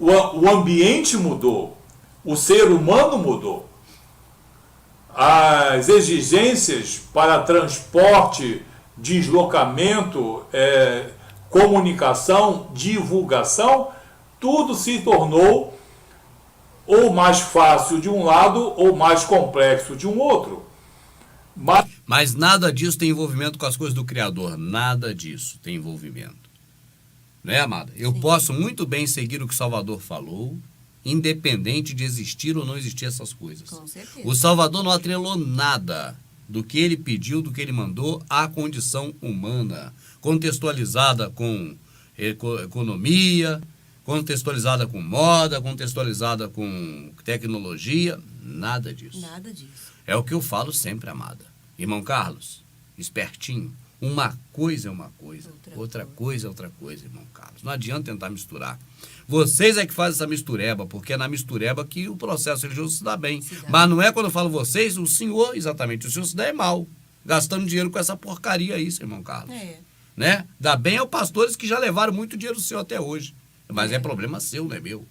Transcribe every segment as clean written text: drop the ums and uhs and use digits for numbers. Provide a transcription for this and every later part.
O ambiente mudou, o ser humano mudou. As exigências para transporte, deslocamento, comunicação, divulgação, tudo se tornou ou mais fácil de um lado ou mais complexo de um outro. Mas nada disso tem envolvimento com as coisas do Criador. Nada disso tem envolvimento. Né, amada? Eu posso muito bem seguir o que o Salvador falou, independente de existir ou não existir essas coisas. Com certeza. O Salvador não atrelou nada do que ele pediu, do que ele mandou, à condição humana, contextualizada com economia, contextualizada com moda, contextualizada com tecnologia, nada disso. Nada disso. É o que eu falo sempre, amada. Irmão Carlos, espertinho, uma coisa é uma coisa, outra coisa é outra coisa, irmão Carlos. Não adianta tentar misturar. Vocês é que fazem essa mistureba, porque é na mistureba que o processo religioso se dá bem. Mas não é quando eu falo vocês, o senhor, exatamente, o senhor se dá é mal, gastando dinheiro com essa porcaria aí, seu irmão Carlos. Né? Dá bem aos pastores que já levaram muito dinheiro do senhor até hoje. Mas é problema seu, não é meu.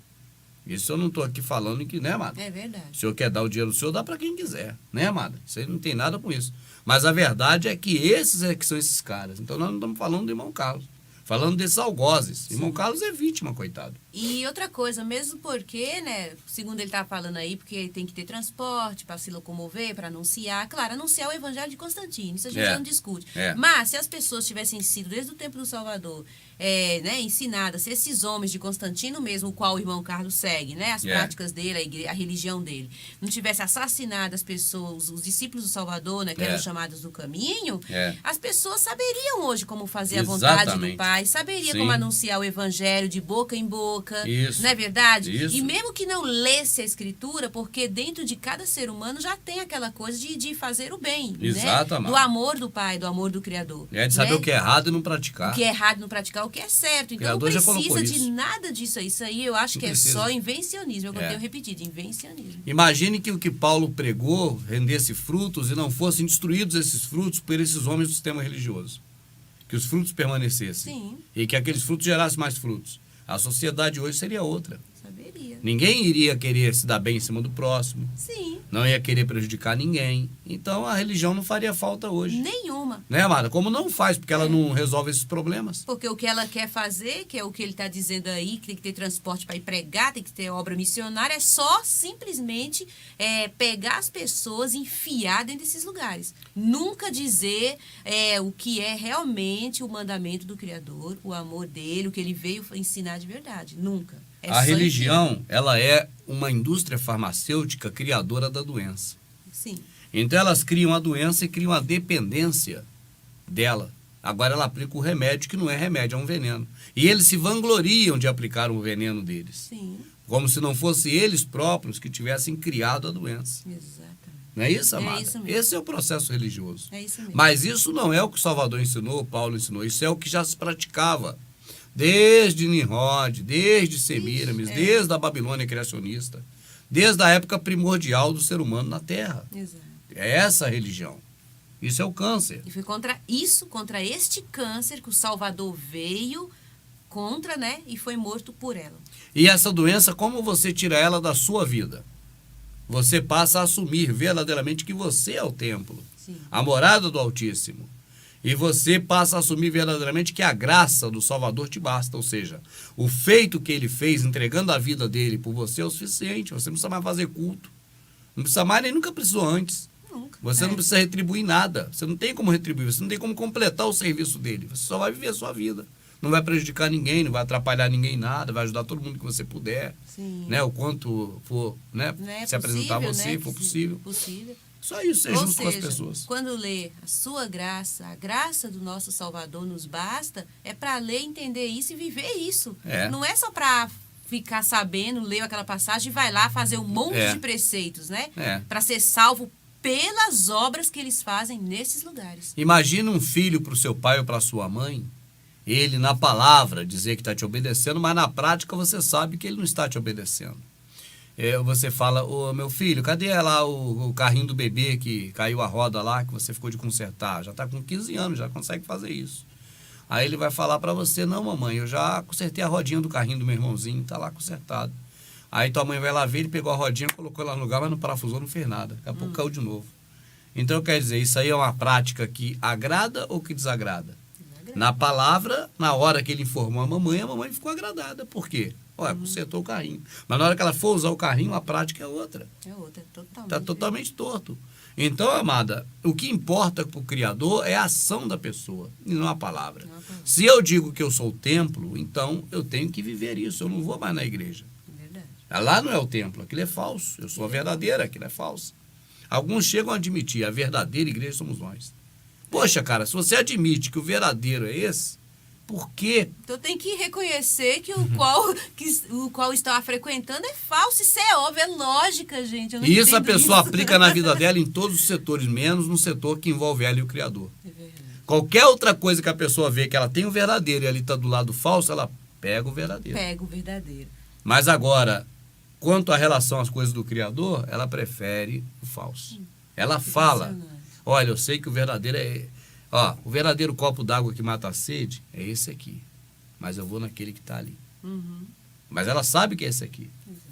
Isso eu não estou aqui falando que, né, amada? É verdade. O senhor quer dar o dinheiro do senhor, dá para quem quiser, né, amada? Isso aí não tem nada com isso. Mas a verdade é que esses é que são esses caras. Então nós não estamos falando do irmão Carlos. Falando desses algozes. Sim. Irmão Carlos é vítima, coitado. E outra coisa, mesmo porque, né, segundo ele estava falando aí, porque tem que ter transporte para se locomover, para anunciar. Claro, anunciar o evangelho de Constantino, isso a gente já não discute. Mas se as pessoas tivessem sido, desde o tempo do Salvador, né, ensinadas, se esses homens de Constantino mesmo, o qual o irmão Carlos segue, né, as práticas dele, a religião dele, não tivesse assassinado as pessoas, os discípulos do Salvador, né, que eram chamados do caminho, as pessoas saberiam hoje como fazer a vontade do Pai, saberia como anunciar o evangelho de boca em boca, isso, não é verdade? Isso. E mesmo que não lesse a escritura, porque dentro de cada ser humano já tem aquela coisa de fazer o bem, exato, né? Do amor do Pai, do amor do Criador. É de saber o que é errado e não praticar. O que é errado e não praticar, o que é certo. Então não precisa de nada disso aí. Isso aí eu acho que é só invencionismo. É o que eu tenho repetido, invencionismo. Imagine que o que Paulo pregou rendesse frutos e não fossem destruídos esses frutos por esses homens do sistema religioso. Que os frutos permanecessem. Sim. E que aqueles frutos gerassem mais frutos. A sociedade hoje seria outra. Saberia. Ninguém iria querer se dar bem em cima do próximo. Sim. Não ia querer prejudicar ninguém. Então a religião não faria falta hoje. Nenhuma. Né, Amada? Como não faz, porque ela não resolve esses problemas. Porque o que ela quer fazer, que é o que ele está dizendo aí, que tem que ter transporte para ir pregar, tem que ter obra missionária, é só simplesmente pegar as pessoas e enfiar dentro desses lugares. Nunca dizer o que é realmente o mandamento do Criador, o amor dele, o que ele veio ensinar de verdade. Nunca. A religião, ela é uma indústria farmacêutica criadora da doença. Sim. Então elas criam a doença e criam a dependência dela. Agora ela aplica o remédio, que não é remédio, é um veneno. E eles se vangloriam de aplicar o veneno deles. Sim. Como se não fosse eles próprios que tivessem criado a doença. Exatamente. Não é isso, amada? É isso mesmo. Esse é o processo religioso. É isso mesmo. Mas isso não é o que o Salvador ensinou, Paulo ensinou. Isso é o que já se praticava. Desde Nimrod, desde Semíramis, desde a Babilônia criacionista, desde a época primordial do ser humano na Terra. Exato. É essa a religião. Isso é o câncer. E foi contra este câncer que o Salvador veio contra, né? E foi morto por ela. E essa doença, como você tira ela da sua vida? Você passa a assumir verdadeiramente que você é o templo, Sim. a morada do Altíssimo. E você passa a assumir verdadeiramente que a graça do Salvador te basta. Ou seja, o feito que ele fez, entregando a vida dele por você, é o suficiente. Você não precisa mais fazer culto. Não precisa mais, nem nunca precisou antes. Nunca. Você não precisa retribuir nada. Você não tem como retribuir. Você não tem como completar o serviço dele. Você só vai viver a sua vida. Não vai prejudicar ninguém, não vai atrapalhar ninguém em nada. Vai ajudar todo mundo que você puder. Sim. Né? O quanto for, né? Se apresentar a você, né? for possível. Possível. Só isso, ser justo com as pessoas. Quando lê a sua graça, a graça do nosso Salvador nos basta, é para ler, entender isso e viver isso. Não é só para ficar sabendo, ler aquela passagem e vai lá fazer um monte de preceitos, né? Para ser salvo pelas obras que eles fazem nesses lugares. Imagina um filho para o seu pai ou para a sua mãe, ele na palavra dizer que está te obedecendo, mas na prática você sabe que ele não está te obedecendo. Você fala, ô meu filho, cadê lá o carrinho do bebê que caiu a roda lá, que você ficou de consertar? Já está com 15 anos, já consegue fazer isso. Aí ele vai falar para você, não, mamãe, eu já consertei a rodinha do carrinho do meu irmãozinho, tá lá consertado. Aí tua mãe vai lá ver, ele pegou a rodinha, colocou lá no lugar, mas não parafusou, não fez nada. Daqui a pouco caiu de novo. Então, quer dizer, isso aí é uma prática que agrada ou que desagrada? Na palavra, na hora que ele informou a mamãe ficou agradada. Por quê? Olha, consertou o carrinho. Mas na hora que ela for usar o carrinho, a prática é outra. É outra, totalmente. Está totalmente torto. Então, amada, o que importa para o Criador é a ação da pessoa, e não a palavra. Se eu digo que eu sou o templo, então eu tenho que viver isso. Eu não vou mais na igreja. Verdade. Lá não é o templo, aquilo é falso. Eu sou a verdadeira, aquilo é falso. Alguns chegam a admitir, a verdadeira igreja somos nós. Poxa, cara, se você admite que o verdadeiro é esse, por quê? Então tem que reconhecer que o qual está frequentando é falso. Isso é óbvio, é lógica, gente. Eu não Isso a entendo pessoa isso. aplica na vida dela em todos os setores, menos no setor que envolve ela e o Criador. É verdade. Qualquer outra coisa que a pessoa vê que ela tem o verdadeiro e ali está do lado falso, ela pega o verdadeiro. Pega o verdadeiro. Mas agora, quanto à relação às coisas do Criador, ela prefere o falso. Ela fala, olha, eu sei que o verdadeiro é... Ó, o verdadeiro copo d'água que mata a sede é esse aqui. Mas eu vou naquele que está ali. Mas ela sabe que é esse aqui. Exato.